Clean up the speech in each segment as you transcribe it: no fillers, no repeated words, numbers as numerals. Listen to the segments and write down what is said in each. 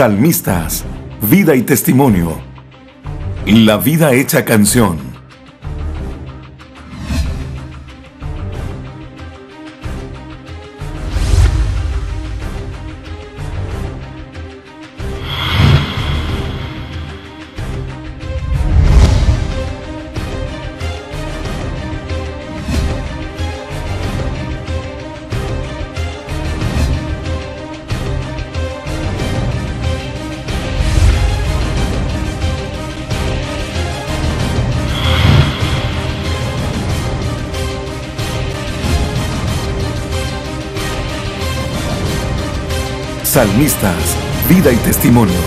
Salmistas, vida y testimonio. La vida hecha canción. Salmistas, vida y testimonio.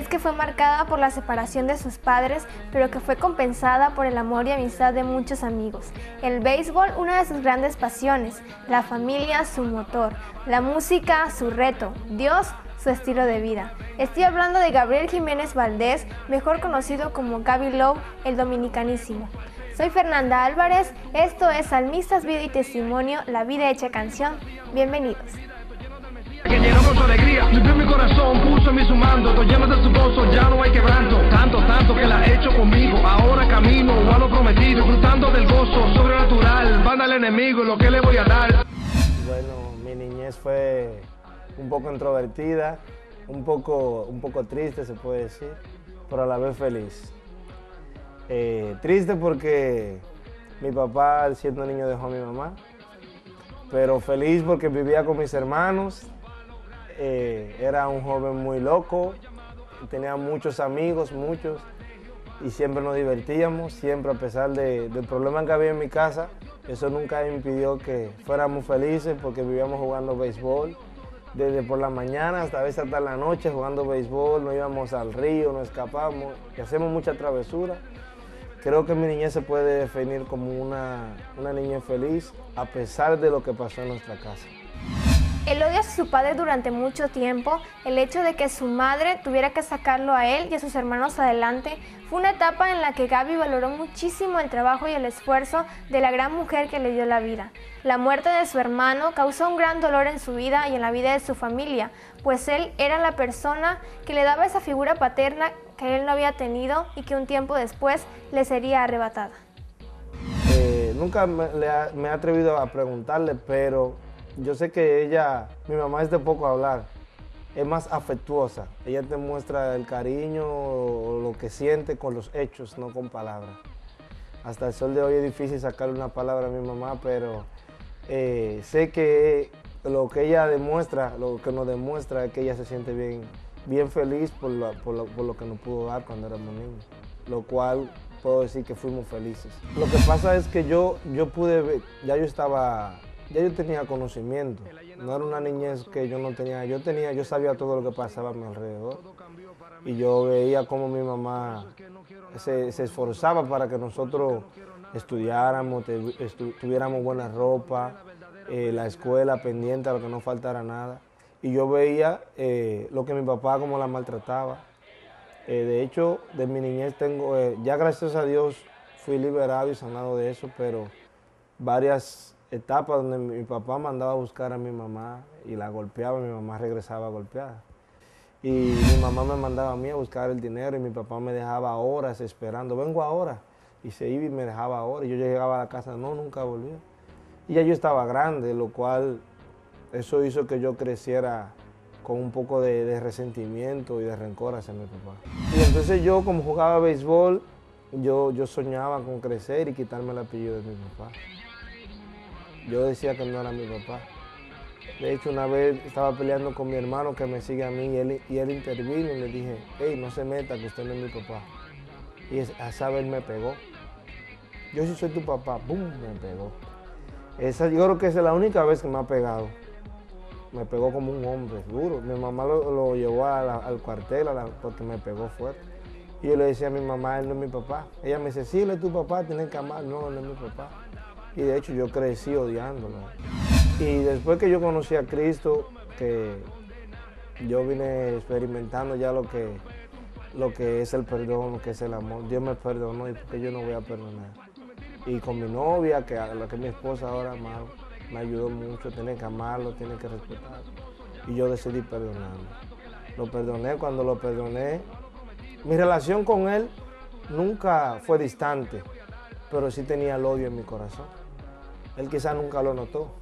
Que fue marcada por la separación de sus padres, pero que fue compensada por el amor y amistad de muchos amigos. El béisbol, una de sus grandes pasiones, la familia, su motor, la música, su reto, Dios, su estilo de vida. Estoy hablando de Gabriel Jiménez Valdés, mejor conocido como Gaby Love, el dominicanísimo. Soy Fernanda Álvarez, esto es Salmistas, vida y testimonio, la vida hecha canción. Bienvenidos. Que llenó con su alegría, limpió mi corazón, puso en mí su mando, estoy lleno de su gozo, ya no hay quebranto, tanto que la ha hecho conmigo, ahora camino a lo prometido, disfrutando del gozo sobrenatural, banda al enemigo, lo que le voy a dar. Bueno, mi niñez fue un poco introvertida, un poco triste se puede decir, pero a la vez feliz. Triste porque mi papá siendo niño dejó a mi mamá, pero feliz porque vivía con mis hermanos. Era un joven muy loco, tenía muchos amigos, y siempre nos divertíamos, siempre a pesar del problema que había en mi casa, eso nunca impidió que fuéramos felices porque vivíamos jugando béisbol, desde por la mañana hasta a veces hasta la noche jugando béisbol, nos íbamos al río, nos escapamos y hacemos mucha travesura. Creo que mi niñez se puede definir como una niñez feliz a pesar de lo que pasó en nuestra casa. Él odia a su padre durante mucho tiempo. El hecho de que su madre tuviera que sacarlo a él y a sus hermanos adelante fue una etapa en la que Gaby valoró muchísimo el trabajo y el esfuerzo de la gran mujer que le dio la vida. La muerte de su hermano causó un gran dolor en su vida y en la vida de su familia, pues él era la persona que le daba esa figura paterna que él no había tenido y que un tiempo después le sería arrebatada. Nunca me he atrevido a preguntarle, pero yo sé que mi mamá es de poco hablar, es más afectuosa. Ella te muestra el cariño o lo que siente con los hechos, no con palabras. Hasta el sol de hoy es difícil sacarle una palabra a mi mamá, pero sé que lo que ella demuestra, lo que nos demuestra es que ella se siente bien feliz por lo que nos pudo dar cuando éramos niños, lo cual puedo decir que fuimos felices. Lo que pasa es que yo pude ver, ya yo tenía conocimiento, no era una niñez que yo no tenía, yo sabía todo lo que pasaba a mi alrededor y yo veía cómo mi mamá se esforzaba para que nosotros estudiáramos, tuviéramos buena ropa, la escuela pendiente a lo que no faltara nada, y yo veía lo que mi papá como la maltrataba. De hecho, de mi niñez ya gracias a Dios fui liberado y sanado de eso, pero varias etapas donde mi papá mandaba a buscar a mi mamá y la golpeaba, mi mamá regresaba golpeada. Y mi mamá me mandaba a mí a buscar el dinero y mi papá me dejaba horas esperando, vengo ahora. Y se iba y me dejaba horas y yo llegaba a la casa, no, nunca volvía. Y ya yo estaba grande, lo cual eso hizo que yo creciera con un poco de resentimiento y de rencor hacia mi papá. Y entonces yo, como jugaba béisbol, yo soñaba con crecer y quitarme el apellido de mi papá. Yo decía que no era mi papá. De hecho, una vez estaba peleando con mi hermano que me sigue a mí y él intervino y le dije, hey, no se meta, que usted no es mi papá. Y a esa vez me pegó. yo sí soy tu papá, ¡pum!, me pegó. Yo creo que esa es la única vez que me ha pegado. Me pegó como un hombre, duro. Mi mamá lo llevó al cuartel porque me pegó fuerte. Y yo le decía a mi mamá, él no es mi papá. Ella me dice, sí, él es tu papá, tienes que amar. No, él no es mi papá. Y de hecho yo crecí odiándolo. Y después que yo conocí a Cristo, que yo vine experimentando ya lo que es el perdón, lo que es el amor. Dios me perdonó y porque yo no voy a perdonar. Y con mi novia, la que es mi esposa ahora, me ayudó mucho, tiene que amarlo, tiene que respetarlo. Y yo decidí perdonarlo. Lo perdoné, cuando lo perdoné, mi relación con él nunca fue distante, pero sí tenía el odio en mi corazón. Él quizás nunca lo notó,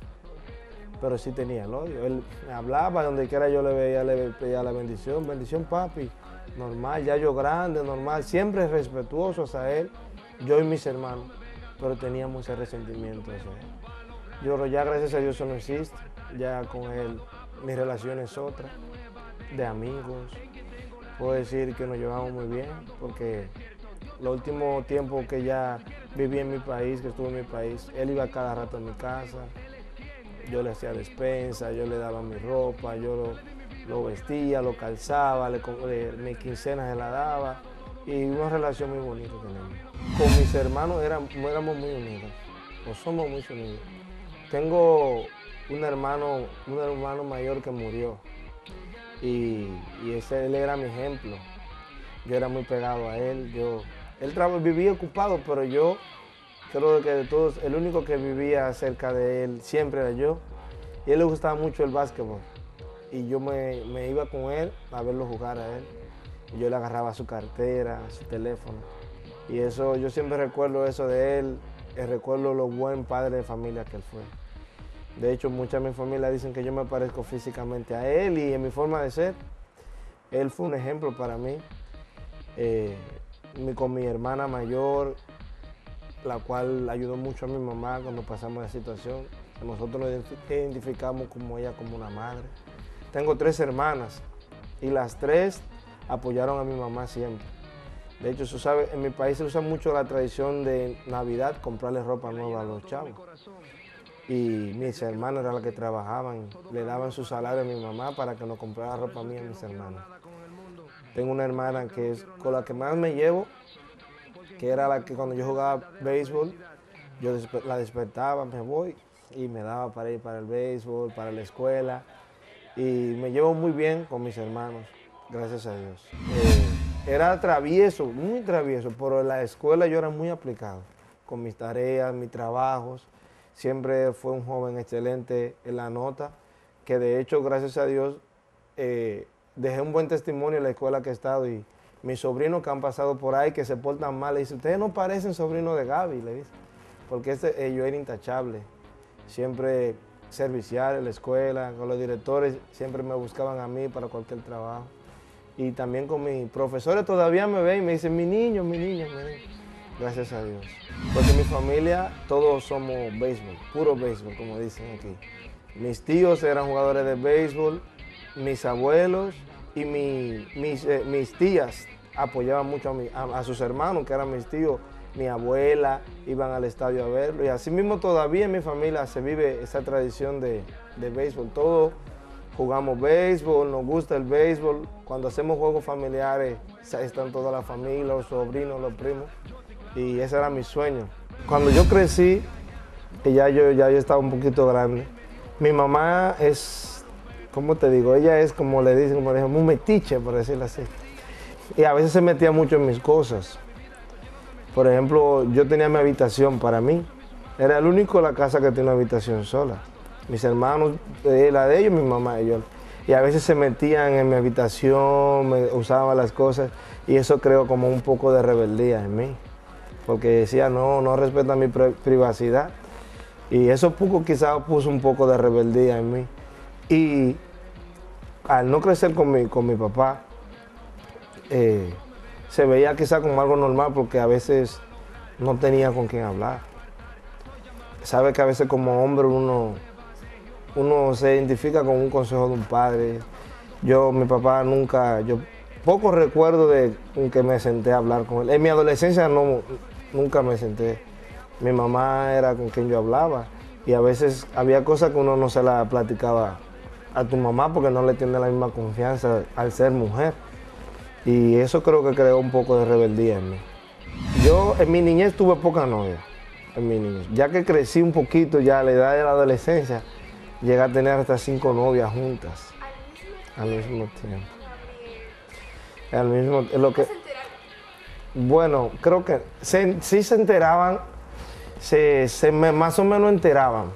pero sí tenía el odio. Él me hablaba, donde quiera yo le pedía la bendición, bendición papi, normal, ya yo grande, normal, siempre respetuoso hacia él, yo y mis hermanos, pero teníamos ese resentimiento hacia él. Yo creo ya gracias a Dios eso no existe, ya con él mi relación es otra, de amigos, puedo decir que nos llevamos muy bien, porque los últimos tiempos que ya viví en mi país, que estuve en mi país, él iba cada rato a mi casa, yo le hacía despensa, yo le daba mi ropa, yo lo vestía, lo calzaba, mi quincena se la daba, y una relación muy bonita tenemos. Con mis hermanos éramos muy unidos, o somos muy unidos. Tengo un hermano mayor que murió, y él era mi ejemplo. Yo era muy pegado a él, él vivía ocupado, pero yo creo que de todos, el único que vivía cerca de él siempre era yo. Y a él le gustaba mucho el básquetbol. Y yo me iba con él a verlo jugar a él. Y yo le agarraba su cartera, su teléfono. Y eso, yo siempre recuerdo eso de él, recuerdo lo buen padre de familia que él fue. De hecho, muchas de mi familia dicen que yo me parezco físicamente a él y en mi forma de ser. Él fue un ejemplo para mí. Con mi hermana mayor, la cual ayudó mucho a mi mamá cuando pasamos la situación. Nosotros nos identificamos como ella como una madre. Tengo 3 hermanas y las 3 apoyaron a mi mamá siempre. De hecho, tú sabes, en mi país se usa mucho la tradición de Navidad, comprarle ropa nueva a los chavos. Y mis hermanas eran las que trabajaban, le daban su salario a mi mamá para que nos comprara ropa mía a mis hermanas. Tengo una hermana que es con la que más me llevo, que era la que cuando yo jugaba béisbol, yo la despertaba, me voy y me daba para ir para el béisbol, para la escuela. Y me llevo muy bien con mis hermanos, gracias a Dios. Era travieso, muy travieso, pero en la escuela yo era muy aplicado con mis tareas, mis trabajos. Siempre fue un joven excelente en la nota, que de hecho, gracias a Dios, dejé un buen testimonio en la escuela que he estado y mis sobrinos que han pasado por ahí, que se portan mal, le dicen, ustedes no parecen sobrinos de Gaby, le dicen, porque yo era intachable, siempre servicial en la escuela, con los directores, siempre me buscaban a mí para cualquier trabajo. Y también con mis profesores todavía me ven y me dicen, mi niño, mi niño, mi niño. Gracias a Dios. Porque mi familia, todos somos béisbol, puro béisbol, como dicen aquí. Mis tíos eran jugadores de béisbol, mis abuelos y mis tías apoyaban mucho a sus hermanos, que eran mis tíos. Mi abuela iban al estadio a verlo. Y así mismo todavía en mi familia se vive esa tradición de béisbol. Todos jugamos béisbol, nos gusta el béisbol. Cuando hacemos juegos familiares, están toda la familia, los sobrinos, los primos. Y ese era mi sueño. Cuando yo crecí, y ya yo estaba un poquito grande, mi mamá es, ¿cómo te digo? Ella es, como le dicen, como le dicen, un metiche, por decirlo así. Y a veces se metía mucho en mis cosas. Por ejemplo, yo tenía mi habitación para mí. Era el único en la casa que tenía una habitación sola. Mis hermanos, la de ellos, mi mamá y yo. Y a veces se metían en mi habitación, me usaban las cosas, y eso creó como un poco de rebeldía en mí. Porque decía, no respetan mi privacidad. Y eso quizás puso un poco de rebeldía en mí. Y al no crecer con mi papá, se veía quizás como algo normal porque a veces no tenía con quién hablar. Sabe que a veces como hombre uno se identifica con un consejo de un padre. Mi papá nunca, poco recuerdo de que me senté a hablar con él. En mi adolescencia nunca me senté Mi mamá era con quien yo hablaba y a veces había cosas que uno no se la platicaba a tu mamá porque no le tiene la misma confianza al ser mujer. Y eso creo que creó un poco de rebeldía en mí. Yo en mi niñez tuve poca novia, en mi niñez. Ya que crecí un poquito, ya a la edad de la adolescencia, llegué a tener hasta 5 novias juntas. Al mismo tiempo. Al mismo tiempo. Lo que, bueno, creo que sí se enteraban, más o menos enteraban,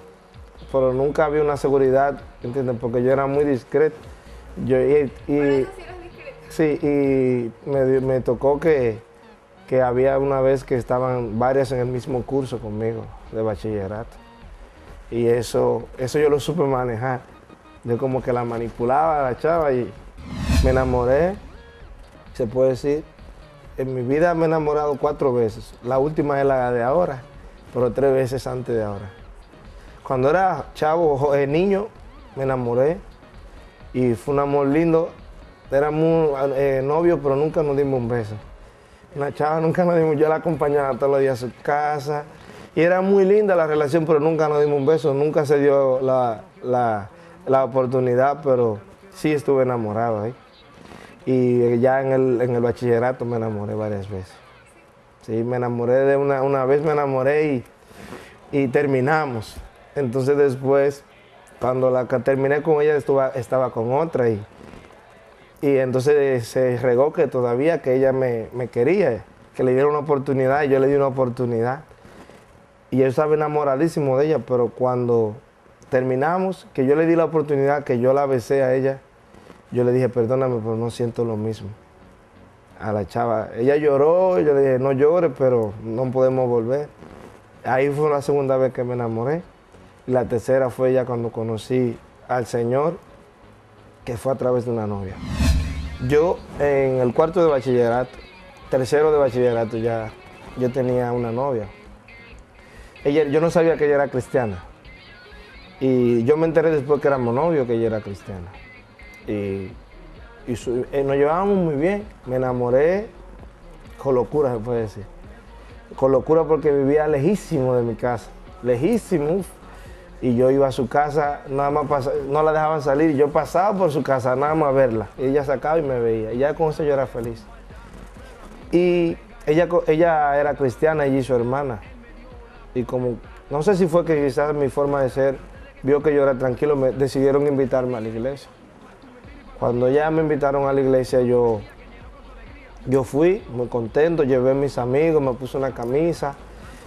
pero nunca había una seguridad, ¿entiendes? Porque yo era muy discreto. Sí, y me tocó que había una vez que estaban varias en el mismo curso conmigo de bachillerato. Y eso yo lo supe manejar. Yo como que la manipulaba a la chava y me enamoré, se puede decir. En mi vida me he enamorado 4 veces. La última es la de ahora, pero 3 veces antes de ahora. Cuando era chavo, niño, me enamoré y fue un amor lindo. Éramos novios, pero nunca nos dimos un beso. Una chava nunca nos dimos, yo la acompañaba todos los días a su casa. Y era muy linda la relación, pero nunca nos dimos un beso. Nunca se dio la oportunidad, pero sí estuve enamorado ahí. Y ya en el bachillerato me enamoré varias veces. Sí, me enamoré de una vez me enamoré y terminamos. Entonces después, cuando terminé con ella, estaba con otra y entonces se regó que todavía que ella me quería, que le diera una oportunidad y yo le di una oportunidad. Y yo estaba enamoradísimo de ella, pero cuando terminamos, que yo le di la oportunidad, que yo la besé a ella, yo le dije, perdóname, pero no siento lo mismo. A la chava, ella lloró, yo le dije, no llores, pero no podemos volver. Ahí fue la segunda vez que me enamoré. Y la tercera fue ya cuando conocí al Señor, que fue a través de una novia. Yo en el 4º de bachillerato, 3º de bachillerato ya, yo tenía una novia. Yo no sabía que ella era cristiana. Y yo me enteré después que éramos novios que ella era cristiana. Y nos llevábamos muy bien. Me enamoré con locura, se puede decir. Con locura porque vivía lejísimo de mi casa. Lejísimo. Uf. Y yo iba a su casa, nada más no la dejaban salir. Yo pasaba por su casa, nada más a verla. Y ella sacaba y me veía. Y ya con eso yo era feliz. Y ella era cristiana, ella y su hermana. Y como, no sé si fue que quizás mi forma de ser, vio que yo era tranquilo, decidieron invitarme a la iglesia. Cuando ya me invitaron a la iglesia, yo fui muy contento, llevé a mis amigos, me puse una camisa,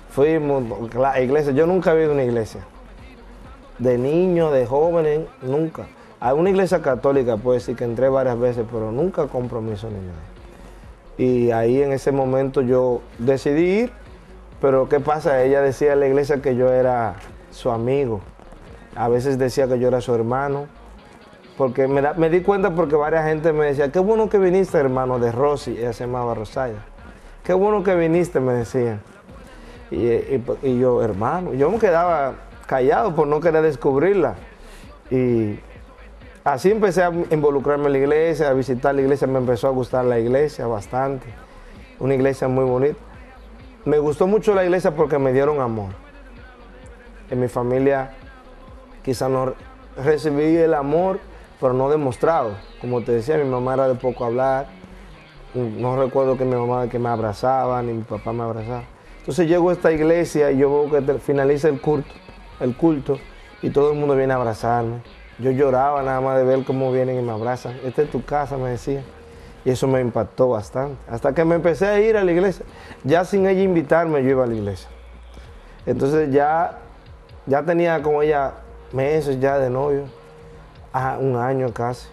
fuimos a la iglesia. Yo nunca había ido a una iglesia. De niño, de jóvenes, nunca. A una iglesia católica, puedo decir que entré varias veces, pero nunca compromiso ni nada. Y ahí en ese momento yo decidí ir, pero ¿qué pasa? Ella decía en la iglesia que yo era su amigo. A veces decía que yo era su hermano. Porque me di cuenta porque varias gente me decía, qué bueno que viniste, hermano de Rosy. Ella se llamaba Rosaya. Qué bueno que viniste, me decían. Y yo, hermano, yo me quedaba callado por no querer descubrirla. Y así empecé a involucrarme en la iglesia, a visitar la iglesia. Me empezó a gustar la iglesia bastante. Una iglesia muy bonita. Me gustó mucho la iglesia porque me dieron amor. En mi familia quizá no recibí el amor, pero no demostrado. Como te decía, mi mamá era de poco hablar. No recuerdo que mi mamá que me abrazaba, ni mi papá me abrazaba. Entonces llego a esta iglesia y yo veo que finaliza el culto y todo el mundo viene a abrazarme. Yo lloraba nada más de ver cómo vienen y me abrazan. Esta es tu casa, me decían. Y eso me impactó bastante. Hasta que me empecé a ir a la iglesia. Ya sin ella invitarme, yo iba a la iglesia. Entonces ya tenía con ella meses ya de novio. 1 año casi.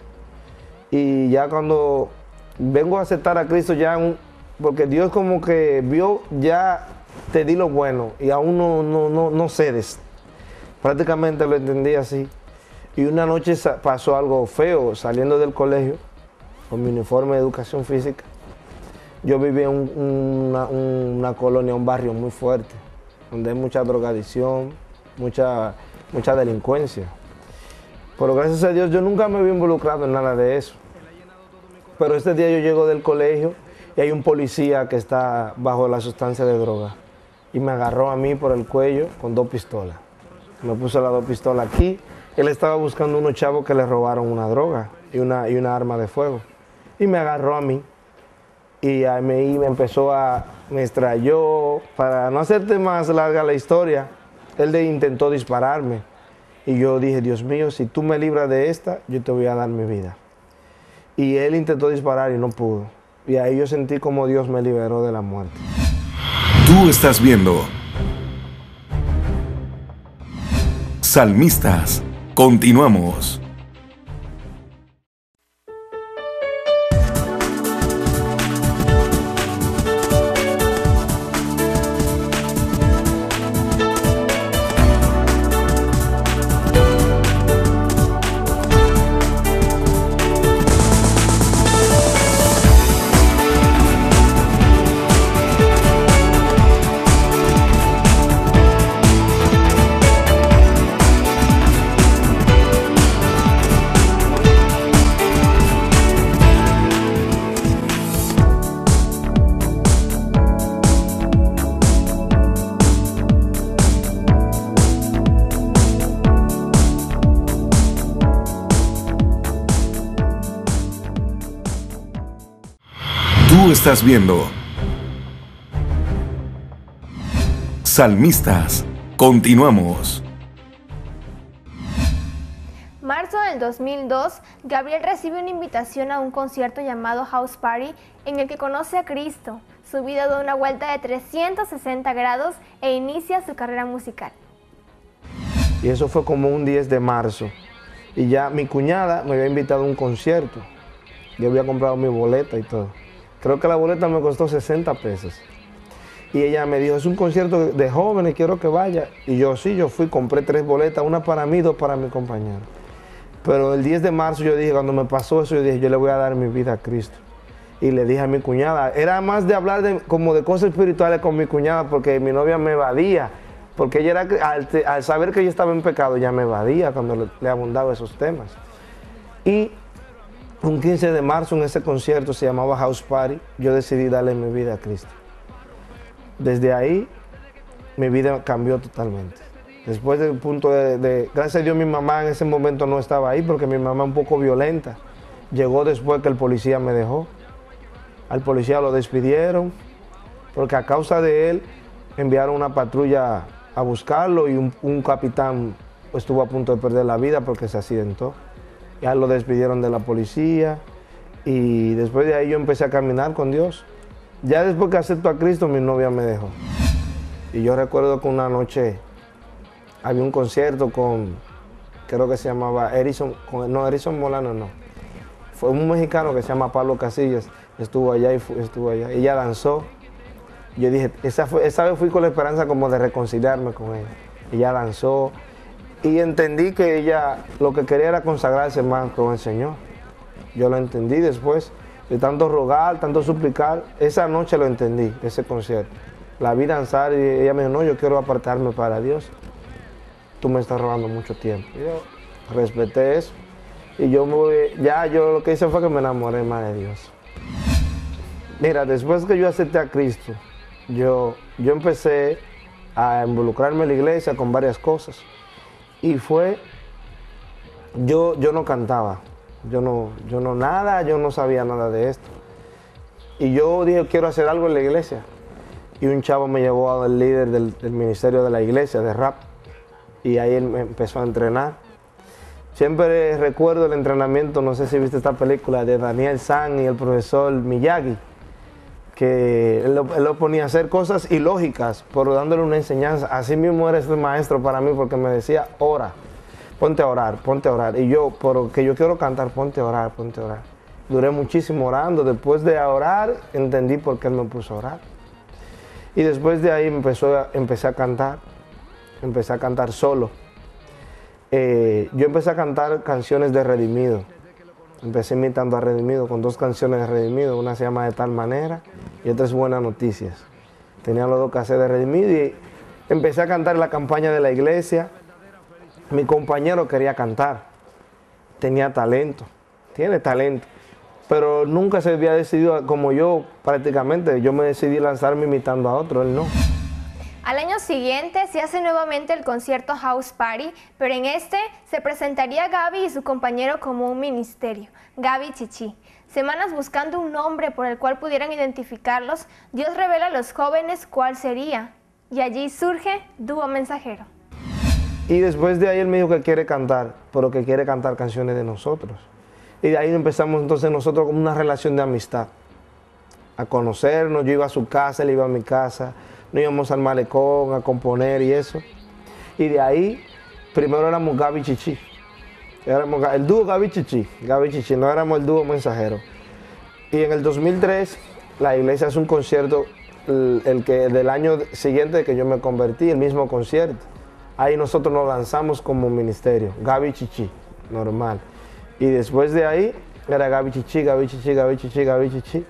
Y ya cuando vengo a aceptar a Cristo, porque Dios como que vio, ya te di lo bueno y aún no cedes. Prácticamente lo entendí así. Y una noche pasó algo feo saliendo del colegio con mi uniforme de educación física. Yo vivía en una colonia, un barrio muy fuerte, donde hay mucha drogadicción, mucha delincuencia. Pero gracias a Dios yo nunca me había involucrado en nada de eso. Pero este día yo llego del colegio y hay un policía que está bajo la sustancia de droga. y me agarró a mí por el cuello con 2 pistolas. Me puso las 2 pistolas aquí. Él estaba buscando unos chavos que le robaron una droga y una arma de fuego. Y me agarró a mí. Y ahí me empezó me extrayó. Para no hacerte más larga la historia, él intentó dispararme. Y yo dije, Dios mío, si tú me libras de esta, yo te voy a dar mi vida. Y él intentó disparar y no pudo. Y ahí yo sentí como Dios me liberó de la muerte. Tú estás viendo Salmistas. Continuamos. Tú estás viendo Salmistas. Continuamos. Marzo del 2002, Gabriel recibe una invitación a un concierto llamado House Party, en el que conoce a Cristo. Su vida da una vuelta de 360 grados e inicia su carrera musical. Y eso fue como un 10 de marzo. Y ya mi cuñada me había invitado a un concierto. Yo había comprado mi boleta y todo. Creo que la boleta me costó 60 pesos. Y ella me dijo, es un concierto de jóvenes, quiero que vaya. Y yo sí, yo fui, compré 3 boletas, una para mí, 2 para mi compañero. Pero el 10 de marzo yo dije, cuando me pasó eso, yo dije, yo le voy a dar mi vida a Cristo. Y le dije a mi cuñada, era más de hablar como de cosas espirituales con mi cuñada, porque mi novia me evadía. Porque ella era, al saber que yo estaba en pecado, ella me evadía cuando le abundaba esos temas. Y un 15 de marzo en ese concierto, se llamaba House Party, yo decidí darle mi vida a Cristo. Desde ahí, mi vida cambió totalmente. Después del punto gracias a Dios, mi mamá en ese momento no estaba ahí, porque mi mamá es un poco violenta. Llegó después que el policía me dejó. Al policía lo despidieron, porque a causa de él, enviaron una patrulla a buscarlo y un capitán estuvo a punto de perder la vida porque se accidentó. Ya lo despidieron de la policía y después de ahí yo empecé a caminar con Dios. Ya después que acepto a Cristo, mi novia me dejó. Y yo recuerdo que una noche había un concierto con, creo que se llamaba Erison Molano, no. Fue un mexicano que se llama Pablo Casillas, estuvo allá y estuvo allá. Ella danzó. Yo dije, esa vez fui con la esperanza como de reconciliarme con ella. Ella danzó. Y entendí que ella lo que quería era consagrarse más con el Señor. Yo lo entendí después de tanto rogar, tanto suplicar. Esa noche lo entendí, ese concierto. La vi danzar y ella me dijo, no, yo quiero apartarme para Dios. Tú me estás robando mucho tiempo. Yo respeté eso. Y yo lo que hice fue que me enamoré más de Dios. Mira, después que yo acepté a Cristo, yo empecé a involucrarme en la iglesia con varias cosas. Y yo no cantaba, yo no sabía nada de esto. Y yo dije, quiero hacer algo en la iglesia. Y un chavo me llevó al líder del ministerio de la iglesia, de rap. Y ahí él me empezó a entrenar. Siempre recuerdo el entrenamiento, no sé si viste esta película de Daniel San y el profesor Miyagi, que él lo ponía a hacer cosas ilógicas, pero dándole una enseñanza. Así mismo era este maestro para mí, porque me decía, ora, ponte a orar, ponte a orar. Y yo, porque yo quiero cantar, ponte a orar, ponte a orar. Duré muchísimo orando. Después de orar, entendí por qué él me puso a orar. Y después de ahí empecé a cantar solo. Yo empecé a cantar canciones de Redimido. Empecé imitando a Redimido con 2 canciones de Redimido. Una se llama De Tal Manera y otra es Buenas Noticias. Tenía los 2 cassettes de Redimido y empecé a cantar en la campaña de la iglesia. Mi compañero quería cantar. Tenía talento. Tiene talento. Pero nunca se había decidido como yo prácticamente. Yo me decidí lanzarme imitando a otro, él no. Al año siguiente se hace nuevamente el concierto House Party, pero en este se presentaría Gaby y su compañero como un ministerio, Gaby Chichi. Semanas buscando un nombre por el cual pudieran identificarlos, Dios revela a los jóvenes cuál sería, y allí surge Dúo Mensajero. Y después de ahí él me dijo que quiere cantar, pero que quiere cantar canciones de nosotros. Y de ahí empezamos entonces nosotros como una relación de amistad, a conocernos. Yo iba a su casa, él iba a mi casa, nos íbamos al malecón a componer y eso. Y de ahí, primero éramos Gaby Chichi. Éramos el dúo Gaby Chichi, no éramos el dúo Mensajero. Y en el 2003, la iglesia hace un concierto, el que del año siguiente que yo me convertí, el mismo concierto. Ahí nosotros nos lanzamos como ministerio, Gaby Chichi, normal. Y después de ahí, era Gaby Chichi, Gaby Chichi, Gaby Chichi, Gaby Chichi.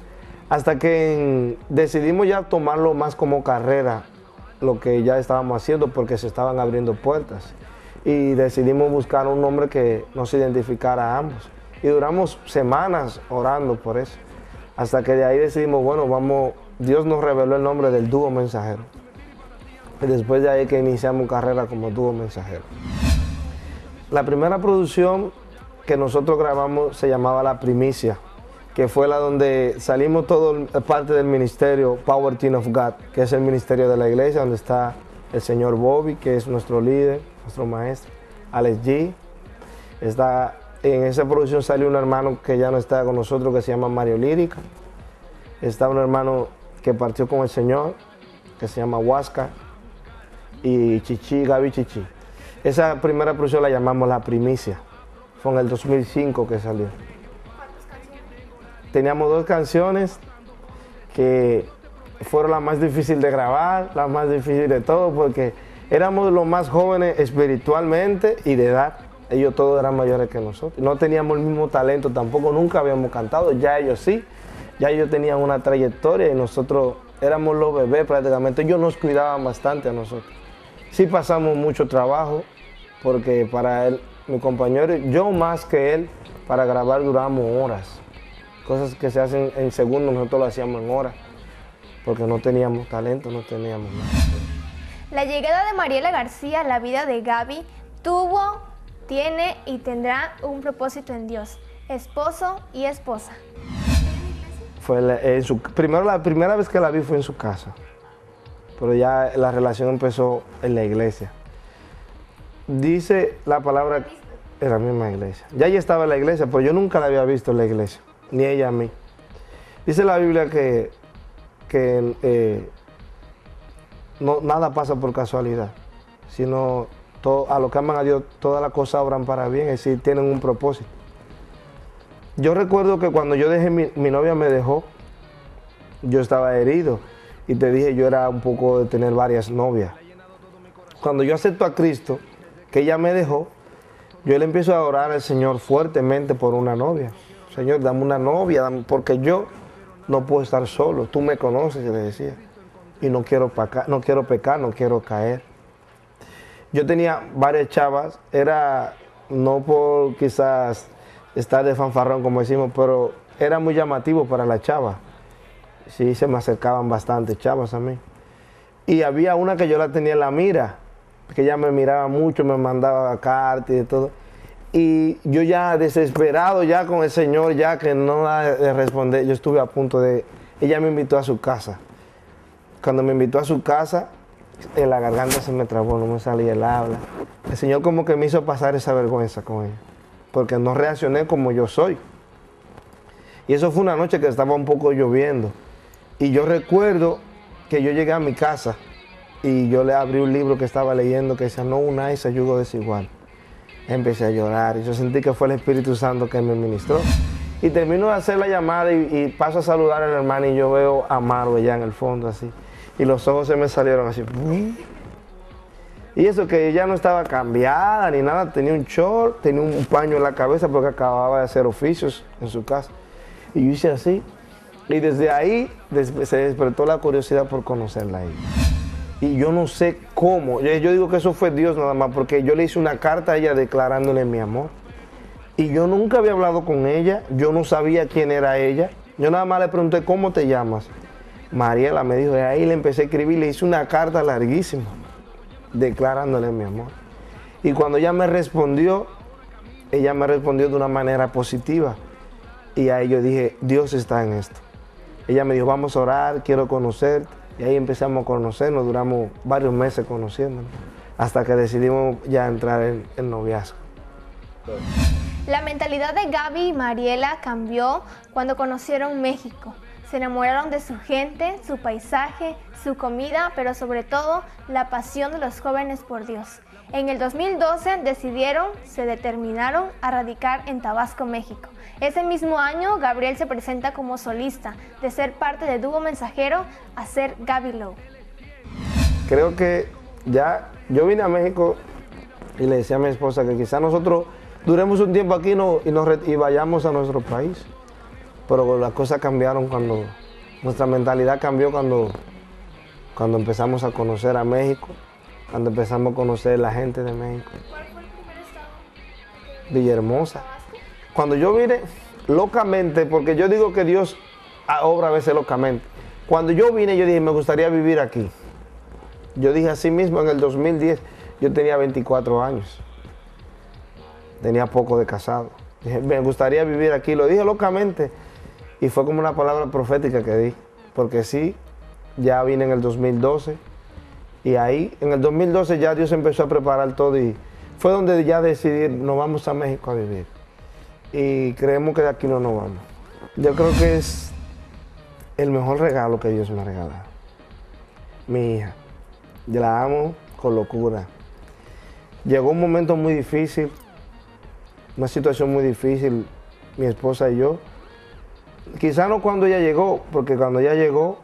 Hasta que decidimos ya tomarlo más como carrera, lo que ya estábamos haciendo, porque se estaban abriendo puertas. Y decidimos buscar un nombre que nos identificara a ambos. Y duramos semanas orando por eso. Hasta que de ahí decidimos, bueno, Dios nos reveló el nombre del Dúo Mensajero. Y después de ahí que iniciamos carrera como Dúo Mensajero. La primera producción que nosotros grabamos se llamaba La Primicia, que fue la donde salimos todo parte del ministerio Power Team of God, que es el ministerio de la iglesia, donde está el señor Bobby, que es nuestro líder, nuestro maestro, Alex G. En esa producción salió un hermano que ya no está con nosotros, que se llama Mario Lírica. Está un hermano que partió con el Señor, que se llama Huasca, y Chichi, Gaby Chichi. Esa primera producción la llamamos La Primicia. Fue en el 2005 que salió. ¿Cuántas canciones? Teníamos 2 canciones que fueron las más difíciles de grabar, las más difíciles de todo, porque éramos los más jóvenes espiritualmente y de edad. Ellos todos eran mayores que nosotros. No teníamos el mismo talento tampoco, nunca habíamos cantado, ya ellos sí. Ya ellos tenían una trayectoria y nosotros éramos los bebés prácticamente. Ellos nos cuidaban bastante a nosotros. Sí pasamos mucho trabajo, porque para él, mi compañero, yo más que él, para grabar duramos horas. Cosas que se hacen en segundos, nosotros lo hacíamos en horas, porque no teníamos talento, no teníamos nada. La llegada de Mariela García a la vida de Gaby tuvo, tiene y tendrá un propósito en Dios, esposo y esposa. Primero, la primera vez que la vi fue en su casa, pero ya la relación empezó en la iglesia. Dice la palabra, en la misma iglesia. Ya ella estaba en la iglesia, pero yo nunca la había visto en la iglesia, ni ella a mí. Dice la Biblia que nada pasa por casualidad, sino a los que aman a Dios, todas las cosas obran para bien, es decir, tienen un propósito. Yo recuerdo que cuando yo dejé, mi novia me dejó, yo estaba herido y te dije, yo era un poco de tener varias novias. Cuando yo acepto a Cristo, que ella me dejó, yo le empiezo a orar al Señor fuertemente por una novia. Señor, dame una novia, porque yo no puedo estar solo, tú me conoces, le decía, y no quiero pecar, no quiero caer. Yo tenía varias chavas, era no por quizás estar de fanfarrón como decimos, pero era muy llamativo para la chava. Sí, se me acercaban bastante chavas a mí. Y había una que yo la tenía en la mira, que ella me miraba mucho, me mandaba cartas y de todo. Y yo ya desesperado ya con el Señor, ya que no le respondí, yo estuve a punto de... Ella me invitó a su casa. Cuando me invitó a su casa, en la garganta se me trabó, no me salía el habla. El Señor como que me hizo pasar esa vergüenza con ella, porque no reaccioné como yo soy. Y eso fue una noche que estaba un poco lloviendo. Y yo recuerdo que yo llegué a mi casa y yo le abrí un libro que estaba leyendo que decía, no unáis a yugo desigual. Empecé a llorar y yo sentí que fue el Espíritu Santo que me ministró. Y termino de hacer la llamada y paso a saludar a la hermana y yo veo a Maru allá en el fondo así. Y los ojos se me salieron así. Y eso que ella no estaba cambiada ni nada, tenía un short, tenía un paño en la cabeza porque acababa de hacer oficios en su casa. Y yo hice así. Y desde ahí se despertó la curiosidad por conocerla a ella. Y yo no sé cómo, yo digo que eso fue Dios nada más, porque yo le hice una carta a ella declarándole mi amor. Y yo nunca había hablado con ella, yo no sabía quién era ella. Yo nada más le pregunté, ¿cómo te llamas? Mariela me dijo, y ahí le empecé a escribir, le hice una carta larguísima, declarándole mi amor. Y cuando ella me respondió de una manera positiva. Y ahí yo dije, Dios está en esto. Ella me dijo, vamos a orar, quiero conocerte. Y ahí empezamos a conocernos, duramos varios meses conociéndonos, hasta que decidimos ya entrar en el noviazgo. La mentalidad de Gaby y Mariela cambió cuando conocieron México. Se enamoraron de su gente, su paisaje, su comida, pero sobre todo la pasión de los jóvenes por Dios. En el 2012 se determinaron a radicar en Tabasco, México. Ese mismo año, Gabriel se presenta como solista, de ser parte de Dúo Mensajero a ser Gaby Lowe. Creo que ya, yo vine a México y le decía a mi esposa que quizás nosotros duremos un tiempo aquí y vayamos a nuestro país. Pero las cosas cambiaron cuando, nuestra mentalidad cambió cuando empezamos a conocer a México, cuando empezamos a conocer la gente de México. ¿Cuál fue el primer estado? Villahermosa. Cuando yo vine, locamente, porque yo digo que Dios obra a veces locamente. Cuando yo vine, yo dije, me gustaría vivir aquí. Yo dije así mismo, en el 2010, yo tenía 24 años. Tenía poco de casado. Dije, me gustaría vivir aquí, lo dije locamente. Y fue como una palabra profética que di, porque sí, ya vine en el 2012, y ahí, en el 2012 ya Dios empezó a preparar todo, y fue donde ya decidí, nos vamos a México a vivir, y creemos que de aquí no nos vamos. Yo creo que es el mejor regalo que Dios me ha regalado. Mi hija, yo la amo con locura. Llegó un momento muy difícil, una situación muy difícil, mi esposa y yo. Quizá no cuando ella llegó, porque cuando ella llegó,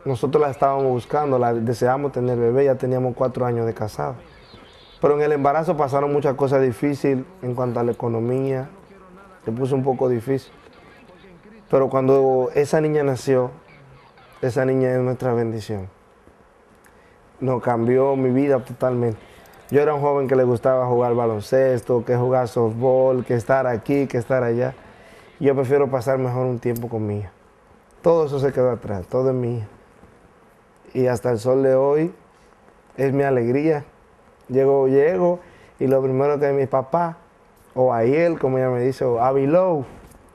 nosotros la estábamos buscando, la deseábamos tener bebé, ya teníamos 4 años de casado. Pero en el embarazo pasaron muchas cosas difíciles en cuanto a la economía, se puso un poco difícil. Pero cuando esa niña nació, esa niña es nuestra bendición. Nos cambió mi vida totalmente. Yo era un joven que le gustaba jugar baloncesto, que jugar softball, que estar aquí, que estar allá. Yo prefiero pasar mejor un tiempo con mi hija. Todo eso se quedó atrás, todo es mi hija. Y hasta el sol de hoy es mi alegría. Llego y lo primero que es mi papá, o Aiel, como ella me dice, o Gaby Lowe.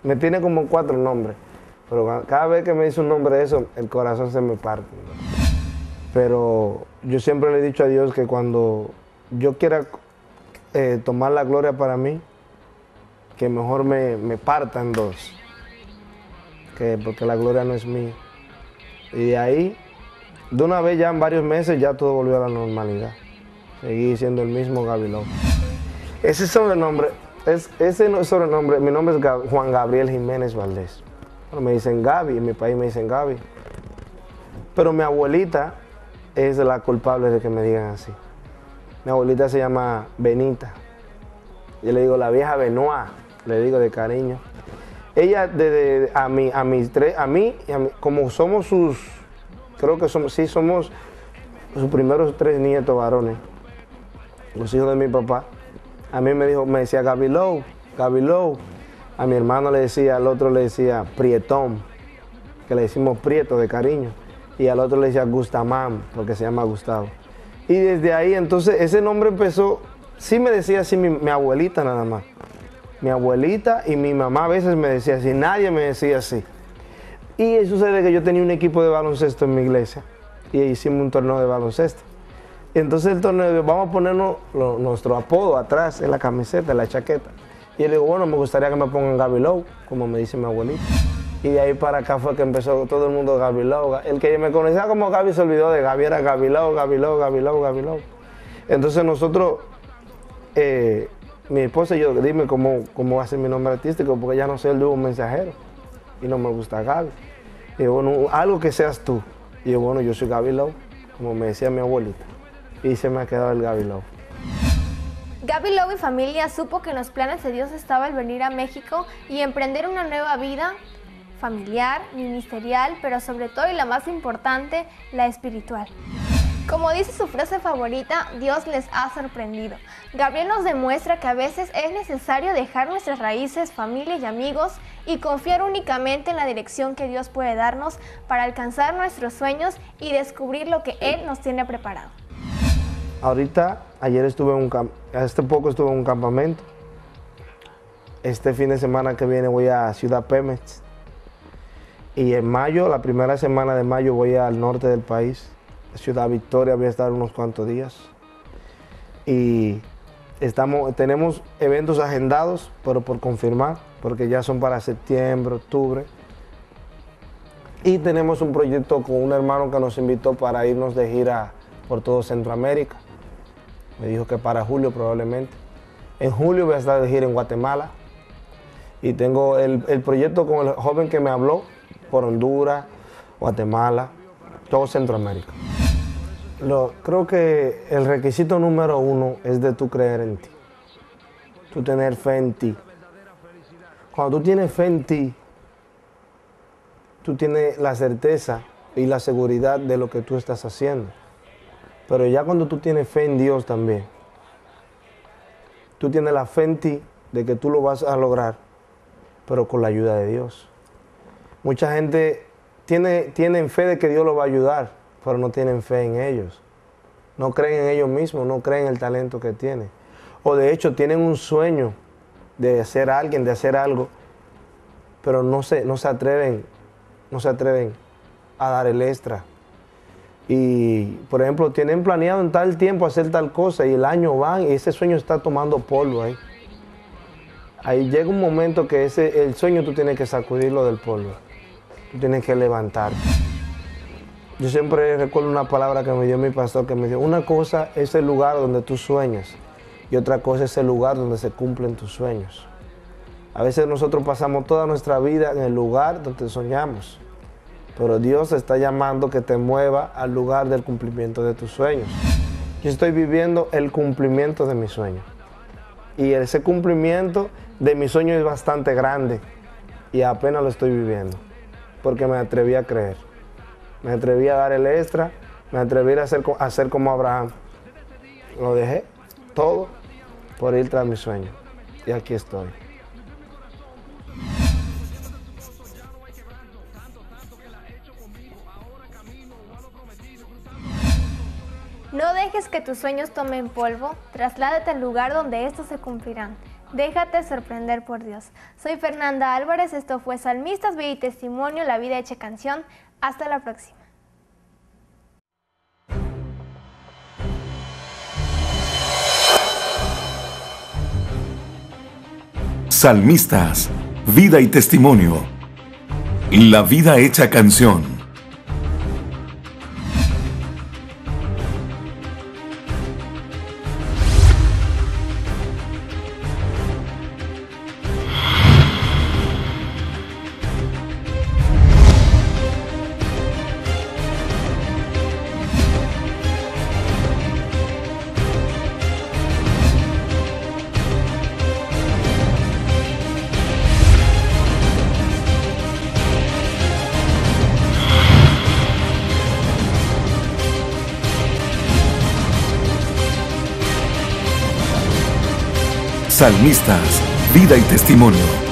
Me tiene como 4 nombres, pero cada vez que me dice un nombre de eso, el corazón se me parte. Pero yo siempre le he dicho a Dios que cuando yo quiera tomar la gloria para mí, que mejor me parta en 2, porque la gloria no es mía. Y de ahí, de una vez ya en varios meses, ya todo volvió a la normalidad. Seguí siendo el mismo Gaby Lowe. Ese sobrenombre, mi nombre es Juan Gabriel Jiménez Valdés. Bueno, me dicen Gaby, en mi país me dicen Gaby. Pero mi abuelita es la culpable de que me digan así. Mi abuelita se llama Benita. Yo le digo la vieja Benoit, le digo de cariño. Ella, como somos somos sus primeros 3 nietos varones, los hijos de mi papá. A mí me decía Gaby Lowe, Gaby Lowe. A mi hermano le decía, al otro le decía Prietón, que le decimos Prieto de cariño. Y al otro le decía Gustamán, porque se llama Gustavo. Y desde ahí, entonces, ese nombre empezó, sí me decía así mi abuelita nada más. Mi abuelita y mi mamá a veces me decía así, nadie me decía así. Y sucede que yo tenía un equipo de baloncesto en mi iglesia y hicimos un torneo de baloncesto. Y entonces el torneo, vamos a ponernos nuestro apodo atrás en la camiseta, en la chaqueta. Y yo le digo, bueno, me gustaría que me pongan Gaby Lowe, como me dice mi abuelita. Y de ahí para acá fue que empezó todo el mundo Gaby Lowe. El que me conocía como Gaby se olvidó de Gaby, era Gaby Lowe, Gaby Lowe, Gaby Lowe, Gaby Lowe. Entonces nosotros, mi esposa y yo, dime cómo va a ser mi nombre artístico, porque ya no soy el Dúo Mensajero y no me gusta Gaby. Y yo, bueno, algo que seas tú. Y yo, bueno, yo soy Gaby Lowe, como me decía mi abuelita. Y se me ha quedado el Gaby Lowe. Gaby Lowe y familia supo que en los planes de Dios estaba el venir a México y emprender una nueva vida familiar, ministerial, pero sobre todo y la más importante, la espiritual. Como dice su frase favorita, Dios les ha sorprendido. Gabriel nos demuestra que a veces es necesario dejar nuestras raíces, familia y amigos y confiar únicamente en la dirección que Dios puede darnos para alcanzar nuestros sueños y descubrir lo que Él nos tiene preparado. Ahorita, hace poco estuve en un campamento. Este fin de semana que viene voy a Ciudad Pemex. Y en mayo, la primera semana de mayo, voy al norte del país. Ciudad Victoria, voy a estar unos cuantos días. Y tenemos eventos agendados, pero por confirmar, porque ya son para septiembre, octubre. Y tenemos un proyecto con un hermano que nos invitó para irnos de gira por todo Centroamérica. Me dijo que para julio probablemente. En julio voy a estar de gira en Guatemala. Y tengo el proyecto con el joven que me habló por Honduras, Guatemala, todo Centroamérica. Creo que el requisito número 1 es de tú creer en ti. Tú tener fe en ti. Cuando tú tienes fe en ti, tú tienes la certeza y la seguridad de lo que tú estás haciendo. Pero ya cuando tú tienes fe en Dios también, tú tienes la fe en ti de que tú lo vas a lograr, pero con la ayuda de Dios. Mucha gente tiene fe de que Dios lo va a ayudar, pero no tienen fe en ellos. No creen en ellos mismos, no creen en el talento que tienen. O de hecho tienen un sueño de ser alguien, de hacer algo, pero no se atreven a dar el extra. Y, por ejemplo, tienen planeado en tal tiempo hacer tal cosa y el año va y ese sueño está tomando polvo ahí. Ahí llega un momento que el sueño tú tienes que sacudirlo del polvo. Tú tienes que levantarte. Yo siempre recuerdo una palabra que me dio mi pastor, que me dijo, una cosa es el lugar donde tú sueñas y otra cosa es el lugar donde se cumplen tus sueños. A veces nosotros pasamos toda nuestra vida en el lugar donde soñamos, pero Dios te está llamando que te mueva al lugar del cumplimiento de tus sueños. Yo estoy viviendo el cumplimiento de mi sueño y ese cumplimiento de mi sueño es bastante grande y apenas lo estoy viviendo porque me atreví a creer. Me atreví a dar el extra, me atreví a hacer como Abraham. Lo dejé todo por ir tras mi sueño. Y aquí estoy. No dejes que tus sueños tomen polvo, trasládate al lugar donde estos se cumplirán. Déjate sorprender por Dios. Soy Fernanda Álvarez, esto fue Salmistas, Vida y Testimonio, la vida hecha canción. Hasta la próxima. Salmistas, Vida y Testimonio, la vida hecha canción. Salmistas, Vida y Testimonio.